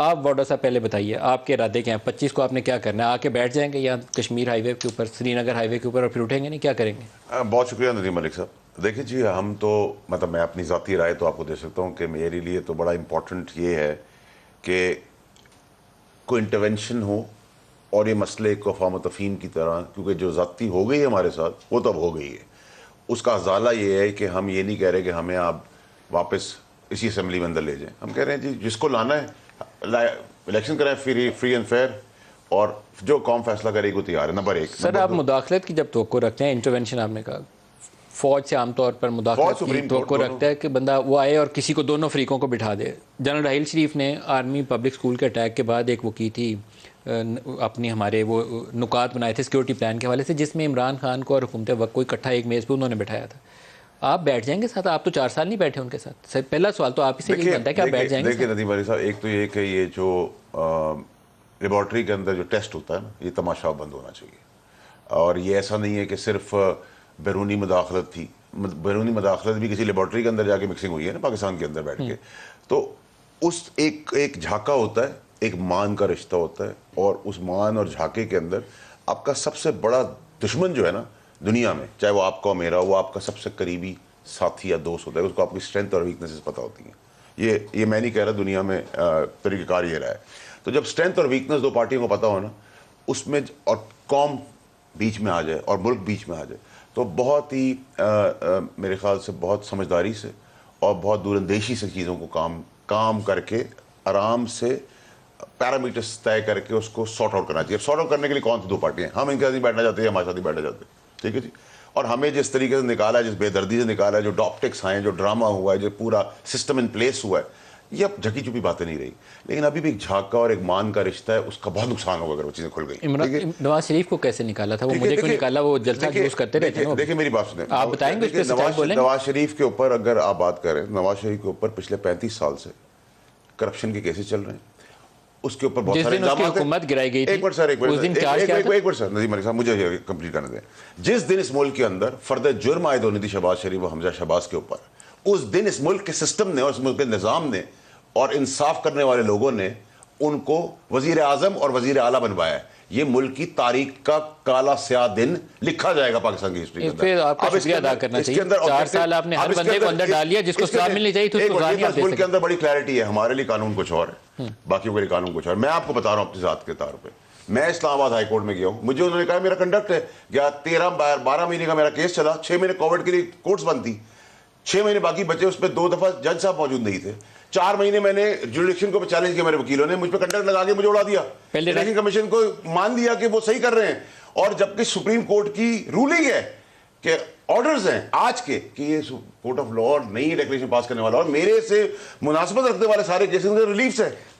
آپ وارڈا صاحب پہلے بتائیے آپ کے ارادے کیا ہیں؟ 25 کو آپ نے کیا کرنا ہے؟ آ کے بیٹھ جائیں گے یا کشمیر ہائی وے کے اوپر، سری نگر ہائی وے کے اوپر، اور پھر اٹھیں گے نہیں؟ کیا کریں گے؟ بہت شکریہ ندیم ملک صاحب. دیکھیں جی، ہم تو مطلب میں اپنی ذاتی رائے تو آپ کو دے سکتا ہوں کہ میرے لیے تو بڑا امپورٹنٹ یہ ہے کہ کوئی انٹرونشن ہو اور یہ مسئلے کو افہام و تفہیم کی طرح، کیونکہ جو ذاتی ہو گئی ہے ہمارے ساتھ وہ تب ہو گئی ہے. اس کا ازالہ یہ ہے کہ ہم یہ نہیں کہہ رہے کہ ہمیں آپ واپس اسی اسمبلی میں اندر لے جائیں. ہم کہہ رہے ہیں جی جس کو لانا ہے الیکشن کریں فری اینڈ فیئر، اور جو قوم فیصلہ کرے گی وہ تیار ہے. نمبر ایک. سر آپ مداخلت کی جب توقع رکھتے ہیں، انٹرونشن آپ نے کہا، فوج سے عام طور پر مداخلت کی توقع رکھتا ہے کہ بندہ وہ آئے اور کسی کو، دونوں فریقوں کو بٹھا دے. جنرل راحیل شریف نے آرمی پبلک اسکول کے اٹیک کے بعد ایک وہ کی تھی اپنی، ہمارے وہ نکات بنائے تھے سیکورٹی پلان کے حوالے سے، جس میں عمران خان کو اور حکومت وقت کو اکٹھا ایک میز پہ انہوں نے بٹھایا تھا. آپ بیٹھ جائیں گے ساتھ؟ آپ تو 4 سال نہیں بیٹھے ان کے ساتھ. پہلا سوال تو آپ ہی سے یہی بنتا ہے کہ آپ بیٹھ جائیں گے. دیکھیے ندیم علی صاحب، ایک تو یہ کہ یہ جو لیبارٹری کے اندر جو ٹیسٹ ہوتا ہے نا، یہ تماشا بند ہونا چاہیے. اور یہ ایسا نہیں ہے کہ صرف بیرونی مداخلت تھی. بیرونی مداخلت بھی کسی لیبارٹری کے اندر جا کے مکسنگ ہوئی ہے نا پاکستان کے اندر بیٹھ کے. تو اس ایک جھاکا ہوتا ہے، ایک مان کا رشتہ ہوتا ہے، اور اس مان اور جھاکے کے اندر آپ کا سب سے بڑا دشمن جو ہے نا دنیا میں، چاہے وہ آپ کا میرا، وہ آپ کا سب سے قریبی ساتھی یا دوست ہوتا ہے. اس کو آپ کی اسٹرینتھ اور ویکنیسز پتہ ہوتی ہیں. یہ میں نہیں کہہ رہا، دنیا میں طریقہ کار یہ رہا ہے. تو جب اسٹرینتھ اور ویکنیس دو پارٹیوں کو پتہ ہو نا، اس میں اور قوم بیچ میں آ جائے اور ملک بیچ میں آ جائے، تو بہت ہی میرے خیال سے بہت سمجھداری سے اور بہت دور اندیشی سے چیزوں کو کام کر کے آرام سے پیرامیٹرز طے کر کے اس کو سارٹ آؤٹ کرنا چاہیے. سارٹ آؤٹ کرنے کے لیے کون سی دو پارٹیاں ہیں؟ ہم ان کے ساتھ نہیں بیٹھنا چاہتے ہیں، ہمارے ساتھ نہیں بیٹھنا چاہتے. ٹھیک ہے جی. اور ہمیں جس طریقے سے نکالا ہے، جس بے دردی سے نکالا ہے، جو ڈاپٹکس آئے ہیں، جو ڈرامہ ہوا ہے، جو پورا سسٹم ان پلیس ہوا ہے، یہ اب جھکی چھپی باتیں نہیں رہی. لیکن ابھی بھی ایک جھاکا اور ایک مان کا رشتہ ہے، اس کا بہت نقصان ہوگا اگر وہ چیزیں کھل گئی. نواز شریف کو کیسے نکالا تھا؟ وہ مجھے کیوں نکالا؟ وہ جلسہ جلوس کرتے رہتے ہیں. دیکھیں میری بات سنیں، آپ بتائیں گے اس پہ سچائی بولیں. نواز شریف کے اوپر اگر آپ بات کریں، نواز شریف کے اوپر پچھلے 35 سال سے کرپشن کے کیسز چل رہے ہیں. اس کے اوپر بہت سارے الزامات ہیں. حکومت گرائی گئی تھی، ایک منٹ سر، ایک منٹ سر ندیم علی صاحب، مجھے کمپلیٹ کرنے دیں. جس دن اس ملک کے اندر فرد جرم عائد ہونی تھی شہباز شریف و حمزہ شہباز کے اوپر، اس دن اس ملک کے سسٹم نے اور اس ملک کے نظام نے اور انصاف کرنے والے لوگوں نے ان کو وزیر اعظم اور وزیر اعلیٰ بنوایا ہے. یہ ملک کی تاریخ کا کالا سیاہ دن لکھا جائے گا پاکستان کی ہسٹری کے اندر. آپ کو شکریہ ادا کرنا چاہیے. 4 سال آپ نے ہر بندے کو اندر ڈال لیا، جس کو سزا ملنی چاہیے تو اس کو سزا نہیں. ملک کے اندر بڑی کلیئرٹی ہے. ہمارے لیے قانون کچھ اور ہے، باقیوں کے لیے قانون کچھ اور. میں آپ کو بتا رہا ہوں اپنی ذات کے طور پہ، میں اسلام آباد ہائی کورٹ میں گیا ہوں. مجھے انہوں نے کہا میرا کنڈکٹ ہے، گیا 12 مہینے کا میرا کیس چلا. 6 مہینے کووڈ کے لیے کورٹس بند تھی، 6 مہینے باقی بچے. اس پہ 2 دفعہ جج صاحب موجود نہیں تھے. 4 مہینے میں نے جوڈیکشن کو چیلنج کیا، میرے وکیلوں نے مجھ پہ کنڈکٹ لگا کے مجھے اڑا دیا. الیکشن کمیشن کو مان دیا کہ وہ صحیح کر رہے ہیں. اور جبکہ سپریم کورٹ کی رولنگ ہے کہ آرڈرز ہیں آج کے کہ یہ کورٹ آف لاء نہیں ڈیکلیریشن پاس کرنے والا، اور میرے سے مناسبت رکھنے والے سارے کیسز ریلیفس ہیں.